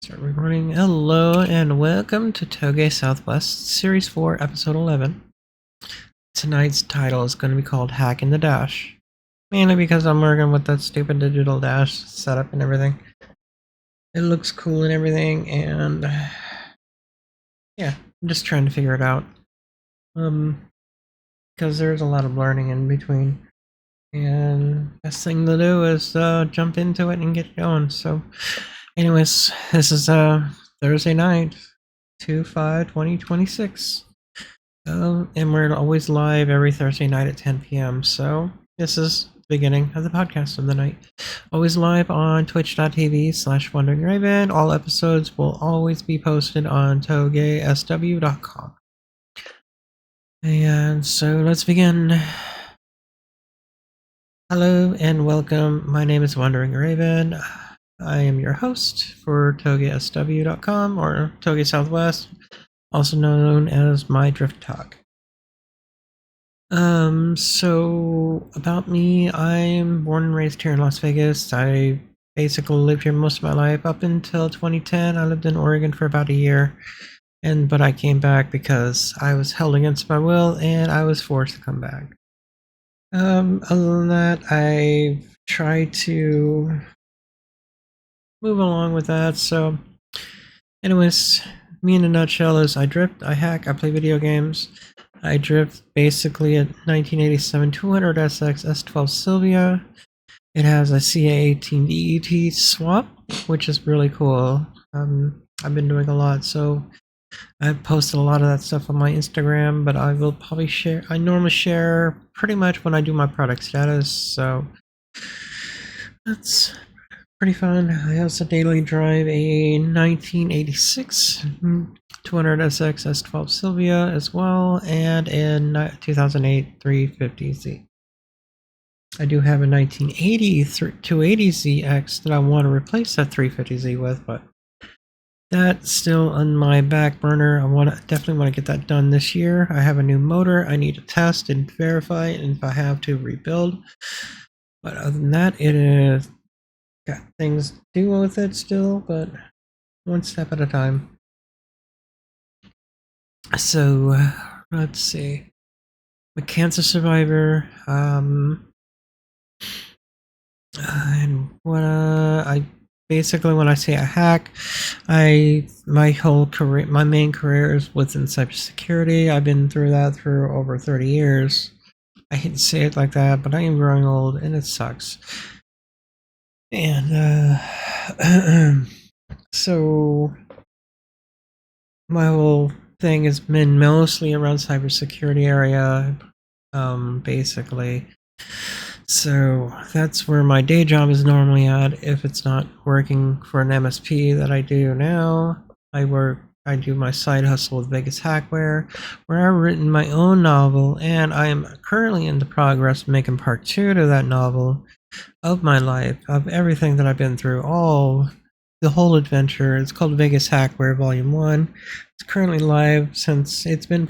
Start recording. Hello and welcome to TougeSW Series 4, Episode 11. Tonight's title is going to be called Hack in the Dash. Mainly because I'm working with that stupid digital dash setup and everything. It looks cool and everything, and yeah, I'm just trying to figure it out. Because there's a lot of learning in between. And best thing to do is jump into it and get going. So anyways, this is Thursday night, 2/5/2026. And we're always live every Thursday night at 10 p.m. So this is the beginning of the podcast of the night. Always live on twitch.tv/WanderingRaven. All episodes will always be posted on TougeSW.com. And so let's begin. Hello and welcome. My name is Wandering Raven. I am your host for TougeSW.com or Touge Southwest, also known as My Drift Talk. So about me, I'm born and raised here in Las Vegas. I basically lived here most of my life up until 2010. I lived in Oregon for about a year, but I came back because I was held against my will and I was forced to come back. Other than that, I tried to move along with that. So anyways, me in a nutshell is I drift, I hack, I play video games. I drift basically at 1987 200 SX S12 Sylvia. It has a CA18 DET swap, which is really cool. I've been doing a lot, so I've posted a lot of that stuff on my Instagram, but I will probably share. I normally share pretty much when I do my product status, so that's pretty fun. I also daily drive a 1986 200 SX S12 Sylvia as well, and a 2008 350Z. I do have a 1980 280ZX that I want to replace that 350Z with, but that's still on my back burner. I definitely want to get that done this year. I have a new motor I need to test and verify, and if I have to, rebuild. But other than that, it is got things to do with it still, but one step at a time. So let's see. I'm a cancer survivor. And what I basically, when I say I hack, my whole career, my main career is within cybersecurity. I've been through that for over 30 years. I hate to say it like that, but I am growing old and it sucks. And so my whole thing has been mostly around cybersecurity area, basically. So that's where my day job is normally at. If it's not working for an MSP that I do now, I do my side hustle with Vegas Hackware, where I've written my own novel, and I am currently in the progress of making part 2 to that novel of my life, of everything that I've been through, the whole adventure. It's called Vegas Hackware Volume 1. It's currently live since it's been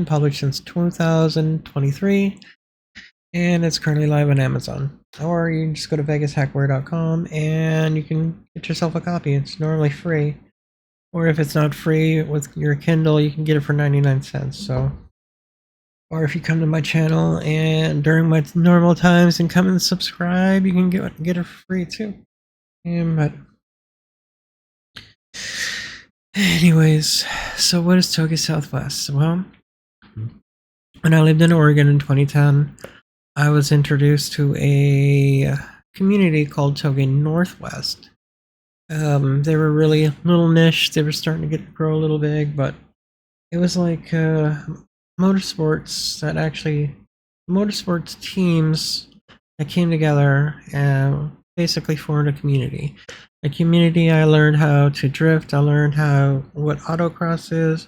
published since 2023. And it's currently live on Amazon. Or you can just go to VegasHackware.com and you can get yourself a copy. It's normally free. Or if it's not free with your Kindle, you can get it for 99 cents. So, or if you come to my channel and during my normal times and come and subscribe, you can get it for free too. But anyways, so what is Touge Southwest? Well, when I lived in Oregon in 2010, I was introduced to a community called Touge Northwest. They were really little niche. They were starting to grow a little big, but it was like motorsports teams that came together and basically formed a community. A community I learned how to drift. I learned what autocross is.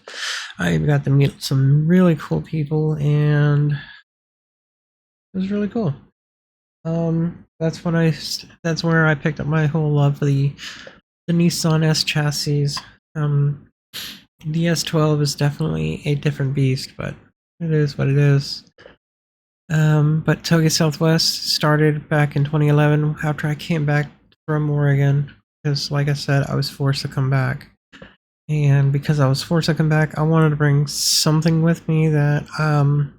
I got to meet some really cool people, and it was really cool. That's where I picked up my whole love for the Nissan S chassis. The S12 is definitely a different beast, but it is what it is. But Touge Southwest started back in 2011 after I came back from Oregon. because, like I said, I was forced to come back. And because I was forced to come back, I wanted to bring something with me that kind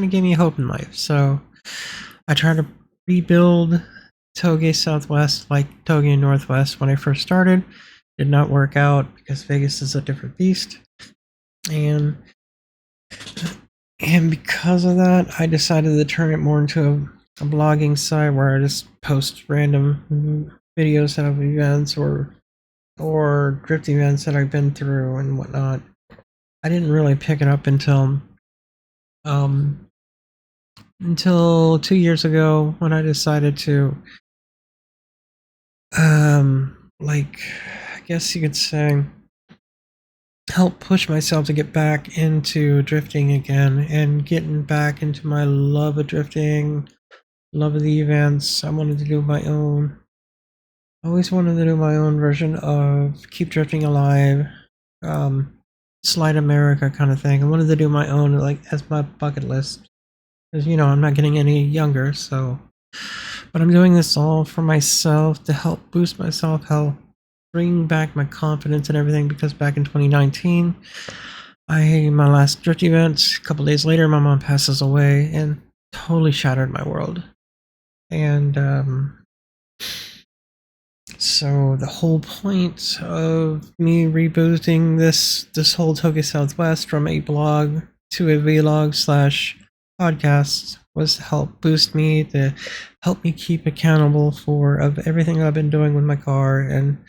of gave me hope in life. So I tried to rebuild Toge Southwest like Toge Northwest when I first started. Did not work out because Vegas is a different beast. And because of that, I decided to turn it more into a blogging site where I just post random videos of events or drift events that I've been through and whatnot. I didn't really pick it up um, until 2 years ago when I decided to like, I guess you could say, help push myself to get back into drifting again and getting back into my love of drifting, love of the events. I wanted to do my own. I always wanted to do my own version of Keep Drifting Alive, Slide America kind of thing. I wanted to do my own, like, as my bucket list. Because, I'm not getting any younger, so. But I'm doing this all for myself to help boost myself, help bring back my confidence and everything, because back in 2019, my last drift event, a couple days later, my mom passes away and totally shattered my world. And, so the whole point of me rebooting this whole Toge Southwest from a blog to a vlog / podcast was to help boost me, to help me keep accountable of everything I've been doing with my car, and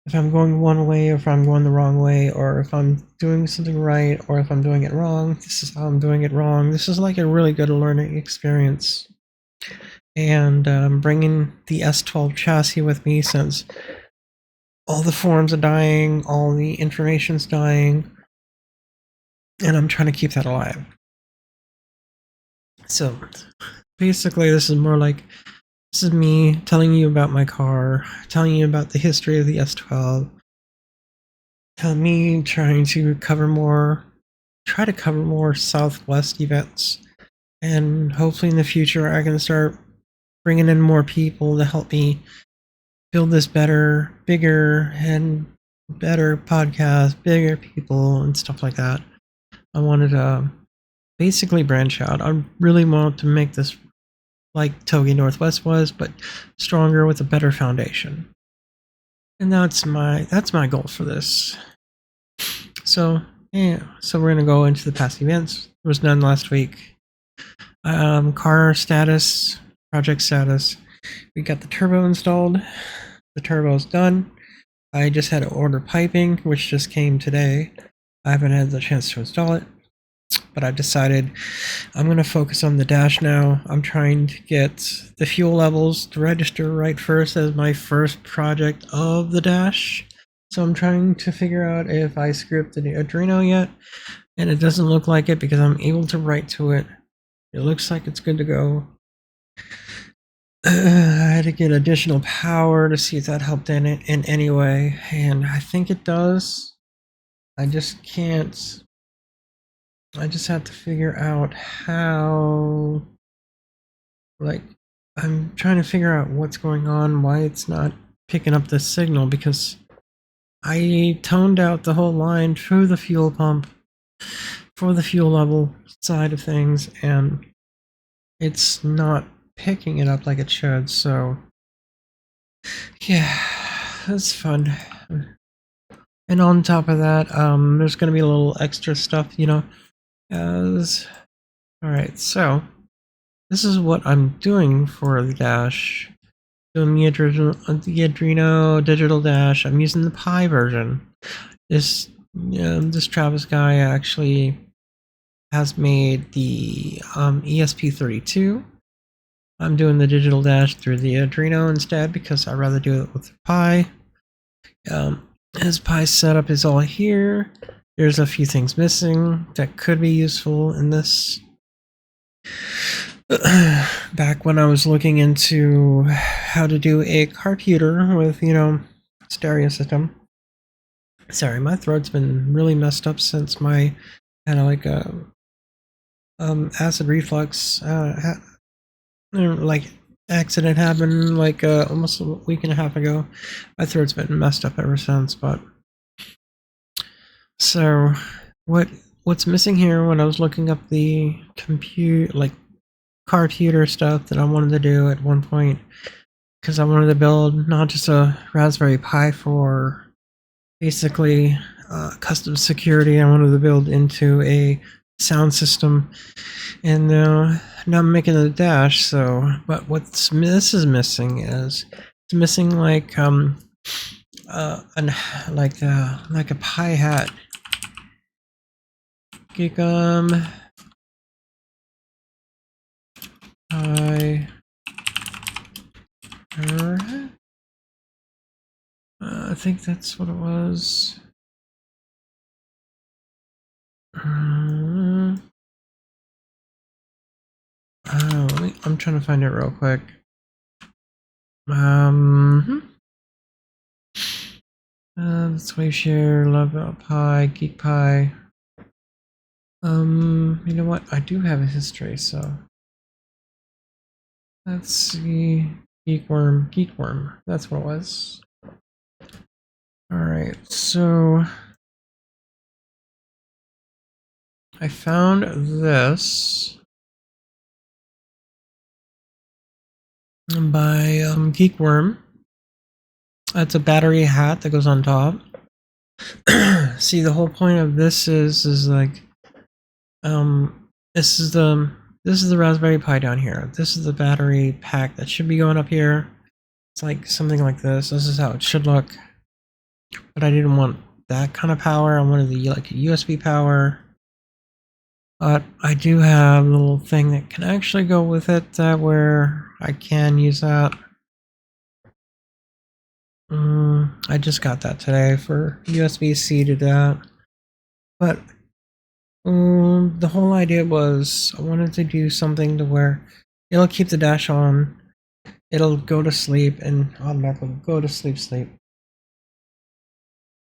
if I'm going one way or if I'm going the wrong way, or if I'm doing something right or if I'm doing it wrong. This is how I'm doing it wrong. This is like a really good learning experience. And bringing the S12 chassis with me, since all the forums are dying, all the information's dying, and I'm trying to keep that alive. So basically, this is me telling you about my car, telling you about the history of the S12, telling me try to cover more Southwest events, and hopefully in the future I can start bringing in more people to help me build this better, bigger, and better podcast, bigger people, and stuff like that. I wanted to basically branch out. I really want to make this like Toge Northwest was, but stronger with a better foundation. And that's my goal for this. So yeah, so we're gonna go into the past events. There was none last week. Car status, project status. We got the turbo installed. The turbo's done. I just had to order piping, which just came today. I haven't had the chance to install it, but I've decided I'm going to focus on the dash now. I'm trying to get the fuel levels to register right first as my first project of the dash. So I'm trying to figure out if I scripted the Arduino yet, and it doesn't look like it because I'm able to write to it. It looks like it's good to go. I had to get additional power to see if that helped in any way, and I think it does. I just have to figure out how, like, I'm trying to figure out what's going on, why it's not picking up the signal, because I toned out the whole line through the fuel pump for the fuel level side of things, and it's not picking it up like it should. So yeah, it's fun. And on top of that, there's going to be a little extra stuff, alright, so this is what I'm doing for the dash. Doing the Arduino digital dash. I'm using the Pi version. This Travis guy actually has made the ESP32. I'm doing the digital dash through the Arduino instead because I'd rather do it with the Pi. His Pi setup is all here. There's a few things missing that could be useful in this. Back when I was looking into how to do a computer with, stereo system. Sorry, my throat's been really messed up since my kind of like acid reflux, like accident happened like almost a week and a half ago. My throat's been messed up ever since. But so what's missing here when I was looking up the compute like computer stuff that I wanted to do at one point, because I wanted to build not just a Raspberry Pi for basically custom security. I wanted to build into a sound system, and now I'm making a dash. So, but what's this is missing is it's missing like an like a Pi hat. Gigum Pi. I think that's what it was. I'm trying to find it real quick. Let's wave share, love Pi, Geek Pi. You know what? I do have a history, so let's see. Geekworm. That's what it was. All right, so I found this by Geekworm. That's a battery hat that goes on top. See, the whole point of this is like, this is the Raspberry Pi down here. This is the battery pack that should be going up here. It's like something like this. This is how it should look. But I didn't want that kind of power. I wanted the like a USB power. But I do have a little thing that can actually go with it where I can use that. I just got that today for USB-C to that. But the whole idea was I wanted to do something to where it'll keep the dash on, it'll go to sleep and automatically go to sleep.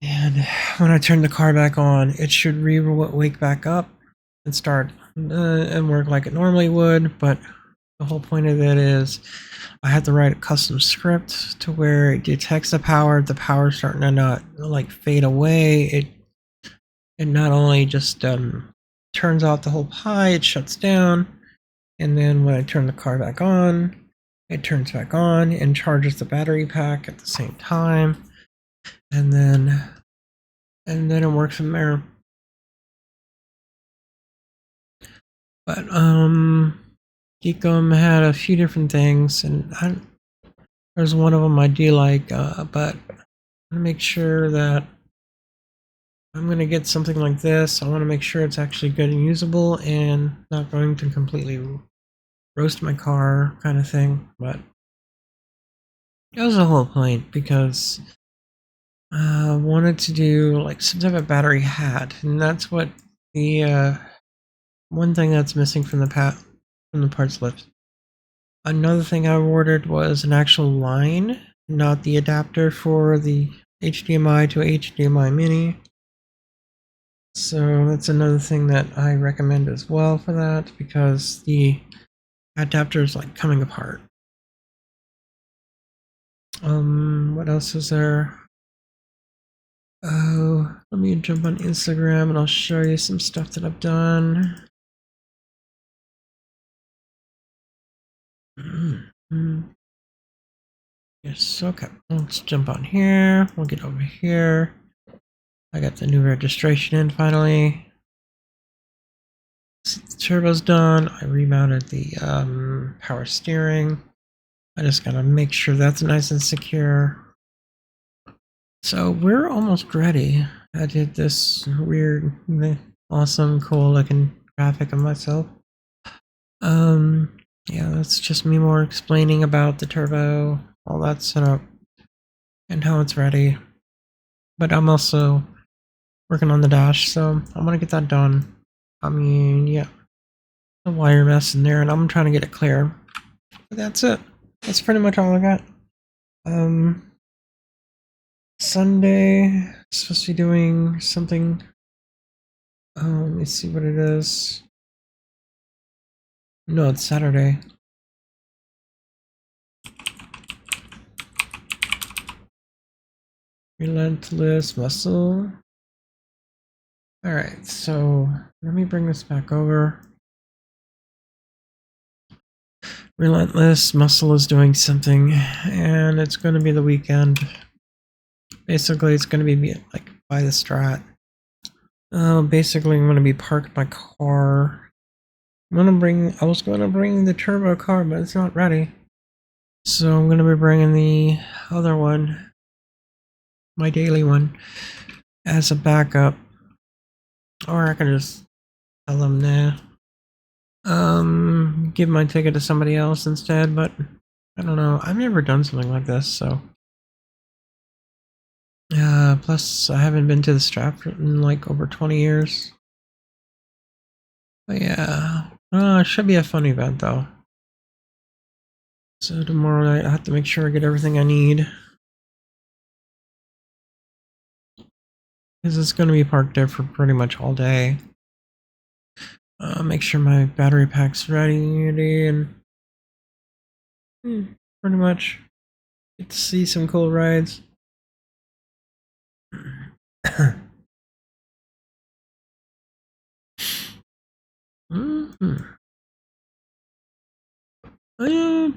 And when I turn the car back on, it should wake back up and start and work like it normally would. But the whole point of it is I had to write a custom script to where it detects the power starting to not like fade away. It not only just turns off the whole Pi, it shuts down, and then when I turn the car back on, it turns back on and charges the battery pack at the same time, and then it works from there. But Geekum had a few different things, and there's one of them I do like, but I want to make sure that I'm going to get something like this. I want to make sure it's actually good and usable and not going to completely roast my car kind of thing. But that was the whole point, because I wanted to do like some type of battery hat, and that's what the one thing that's missing from the parts list. Another thing I ordered was an actual line, not the adapter for the HDMI to HDMI mini. So that's another thing that I recommend as well for that, because the adapter is like coming apart. What else is there? Oh, let me jump on Instagram and I'll show you some stuff that I've done. Yes, okay. Let's jump on here. We'll get over here. I got the new registration in finally. So the turbo's done. I remounted the power steering. I just gotta make sure that's nice and secure. So we're almost ready. I did this weird, awesome, cool looking graphic of myself. Yeah, that's just me more explaining about the turbo, all that setup, and how it's ready. But I'm also working on the dash, so I'm gonna get that done. I mean, yeah, the wire mess in there, and I'm trying to get it clear. But that's it. That's pretty much all I got. Sunday, supposed to be doing something. Let me see what it is. No, it's Saturday. Relentless muscle. Alright, so let me bring this back over. Relentless muscle is doing something, and it's going to be the weekend. Basically, it's going to be like by the Strat. Basically, I'm going to be parked my car. I was going to bring the turbo car, but it's not ready. So I'm going to be bringing the other one, my daily one, as a backup. Or I can just tell them, nah. Give my ticket to somebody else instead, but I don't know. I've never done something like this, so. Plus, I haven't been to the Strat in like over 20 years. But yeah, it should be a fun event though. So tomorrow night, I have to make sure I get everything I need. Because it's going to be parked there for pretty much all day. Make sure my battery pack's ready and pretty much get to see some cool rides.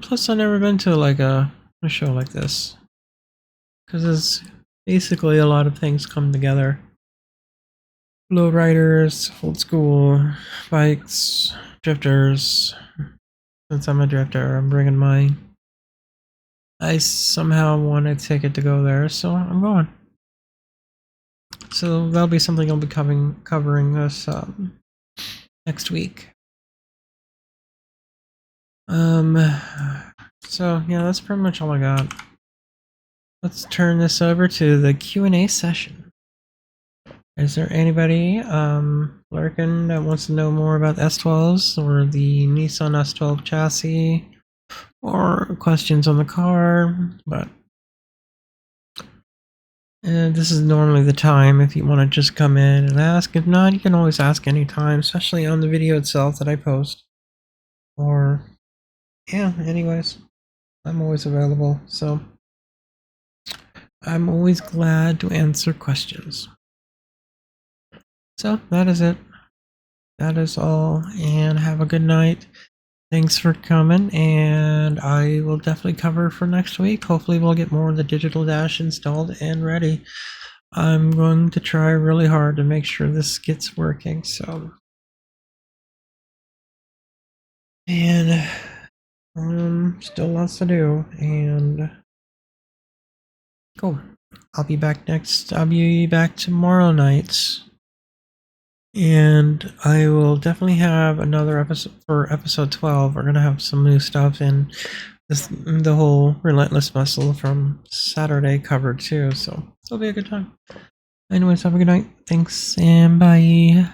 Plus, I've never been to like a show like this. Because it's basically a lot of things come together. Lowriders, old school, bikes, drifters. Since I'm a drifter, I'm bringing mine. I somehow want a ticket to go there, so I'm going. So that'll be something I'll be covering this next week. So yeah, that's pretty much all I got. Let's turn this over to the Q&A session. Is there anybody lurking that wants to know more about S12s or the Nissan S12 chassis or questions on the car? But this is normally the time if you want to just come in and ask. If not, you can always ask anytime, especially on the video itself that I post. Or, yeah, anyways, I'm always available. So I'm always glad to answer questions. So that is it. That is all, and have a good night. Thanks for coming, and I will definitely cover for next week. Hopefully we'll get more of the digital dash installed and ready. I'm going to try really hard to make sure this gets working, so. And still lots to do, and cool. I'll be back tomorrow night. And I will definitely have another episode for episode 12. We're gonna have some new stuff and the whole Relentless Muscle from Saturday covered too. So it'll be a good time. Anyways, have a good night. Thanks and bye.